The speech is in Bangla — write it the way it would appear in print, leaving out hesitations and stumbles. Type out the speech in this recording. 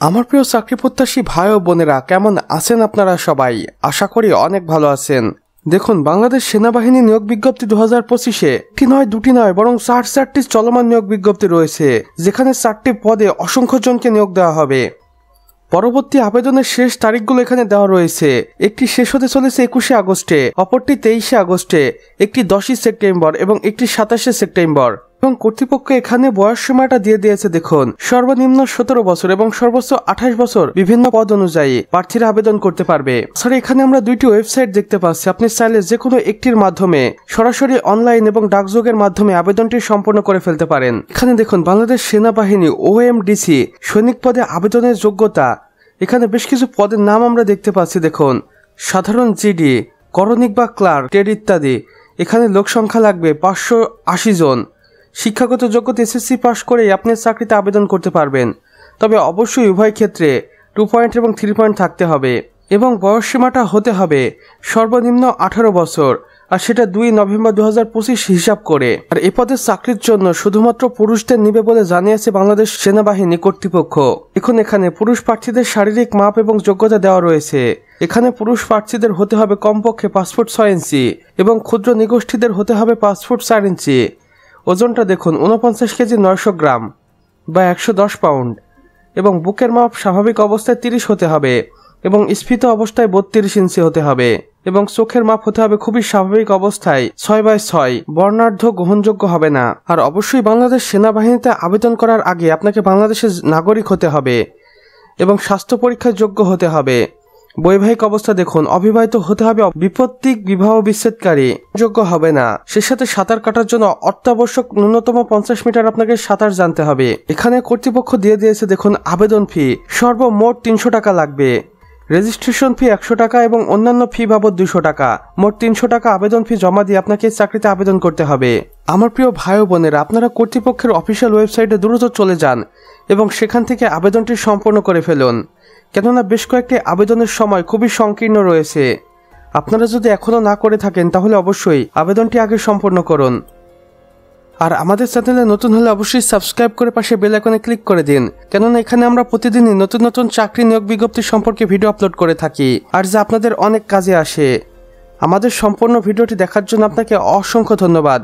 আমার প্রিয় চাকরি প্রত্যাশী ভাই ও বোনেরা, কেমন আছেন আপনারা সবাই? আশা করি অনেক ভালো আছেন। দেখুন, বাংলাদেশ সেনাবাহিনী নিয়োগ বিজ্ঞপ্তি 2025-এ একটি নয়, দুটি নয়, বরং 4টি চলমান নিয়োগ বিজ্ঞপ্তি রয়েছে, যেখানে 4টি পদে অসংখ্য জনকে নিয়োগ দেওয়া হবে। পরবর্তী আবেদনের শেষ তারিখগুলো এখানে দেওয়া রয়েছে। একটি শেষ হতে চলেছে 21শে আগস্টে, অপরটি 23শে আগস্টে, একটি 10ই সেপ্টেম্বর এবং একটি 27শে সেপ্টেম্বর। এবং কর্তৃপক্ষ এখানে বয়স সীমাটা দিয়ে দিয়েছে। দেখুন, সর্বনিম্ন 17 বছর এবং সর্বোচ্চ 28 বছর বিভিন্ন পদ অনুযায়ী প্রার্থীরা আবেদন করতে পারবে। স্যার, এখানে আমরা দুইটি ওয়েবসাইট দেখতে পাচ্ছি। আপনি চাইলে যে কোনো একটির মাধ্যমে সরাসরি অনলাইন এবং ডাকযোগের মাধ্যমে আবেদনটি সম্পন্ন করে ফেলতে পারেন। এখানে দেখুন, বাংলাদেশ সেনাবাহিনী OMDC সৈনিক পদে আবেদনের যোগ্যতা। এখানে বেশ কিছু পদের নাম আমরা দেখতে পাচ্ছি। দেখুন, সাধারণ জিডি, করণিক বা ক্লার্ক, ট্রেড ইত্যাদি। এখানে লোক সংখ্যা লাগবে 580 জন। শিক্ষাগত যোগ্যতা SSC পাশ করেই আপনি চাকরিতে আবেদন করতে পারবেন। তবে অবশ্যই উভয় ক্ষেত্রে 2 পয়েন্ট এবং 3 পয়েন্ট থাকতে হবে এবং বয়স সীমাটা হতে হবে সর্বনিম্ন 18 বছর, আর সেটা 2 নভেম্বর 2025 হিসাব করে। আর এ পদের চাকরির জন্য শুধুমাত্র পুরুষদের নিবে বলে জানিয়েছে বাংলাদেশ সেনাবাহিনী কর্তৃপক্ষ। এখানে পুরুষ প্রার্থীদের শারীরিক মাপ এবং যোগ্যতা দেওয়া রয়েছে। এখানে পুরুষ প্রার্থীদের হতে হবে কমপক্ষে 5 ফুট 6 ইঞ্চি এবং ক্ষুদ্র নিগোষ্ঠীদের হতে হবে 5 ফুট 4 ইঞ্চি। ওজনটা দেখুন 49 কেজি 900 গ্রাম বা 110 পাউন্ড এবং বুকের মাপ স্বাভাবিক অবস্থায় 30 হতে হবে এবং স্ফীত অবস্থায় 32 ইঞ্চি হতে হবে এবং চোখের মাপ হতে হবে খুবই স্বাভাবিক অবস্থায় 6/6। বর্ণাঢ্য গ্রহণযোগ্য হবে না। আর অবশ্যই বাংলাদেশ সেনাবাহিনীতে আবেদন করার আগে আপনাকে বাংলাদেশের নাগরিক হতে হবে এবং স্বাস্থ্য পরীক্ষার যোগ্য হতে হবে। বৈবাহিক অবস্থা দেখুন, অবিবাহিত হতে হবে, বিপত্তিক বিবাহ বিচ্ছেদকারী যোগ্য হবে না। সে সাথে সাঁতার কাটার জন্য অত্যাবশ্যক ন্যূনতম 50 মিটার আপনাকে সাঁতার জানতে হবে। এখানে কর্তৃপক্ষ দিয়ে দিয়েছে। দেখুন, আবেদন ফি সর্বমোট 300 টাকা লাগবে। রেজিস্ট্রেশন ফি 100 টাকা এবং অন্যান্য ফি বাবদ 200 টাকা। মোট 300 টাকা আবেদন ফি জমা দিয়ে আপনাকে চাকরিতে আবেদন করতে হবে। আমার প্রিয় ভাই ও বোনেরা, আপনারা কর্তৃপক্ষের অফিসিয়াল ওয়েবসাইটে দ্রুত চলে যান এবং সেখান থেকে আবেদনটি সম্পন্ন করে ফেলুন, কেননা বেশ কয়েকটি আবেদনের সময় খুবই সংকীর্ণ রয়েছে। আপনারা যদি এখনও না করে থাকেন তাহলে অবশ্যই আবেদনটি আগে সম্পন্ন করুন। আর আমাদের চ্যানেলে নতুন হলে অবশ্যই সাবস্ক্রাইব করে পাশে বেল আইকনে ক্লিক করে দিন, কেননা এখানে আমরা প্রতিদিনই নতুন নতুন চাকরি নিয়োগ বিজ্ঞপ্তি সম্পর্কে ভিডিও আপলোড করে থাকি, আর যা আপনাদের অনেক কাজে আসে। আমাদের সম্পূর্ণ ভিডিওটি দেখার জন্য আপনাকে অসংখ্য ধন্যবাদ।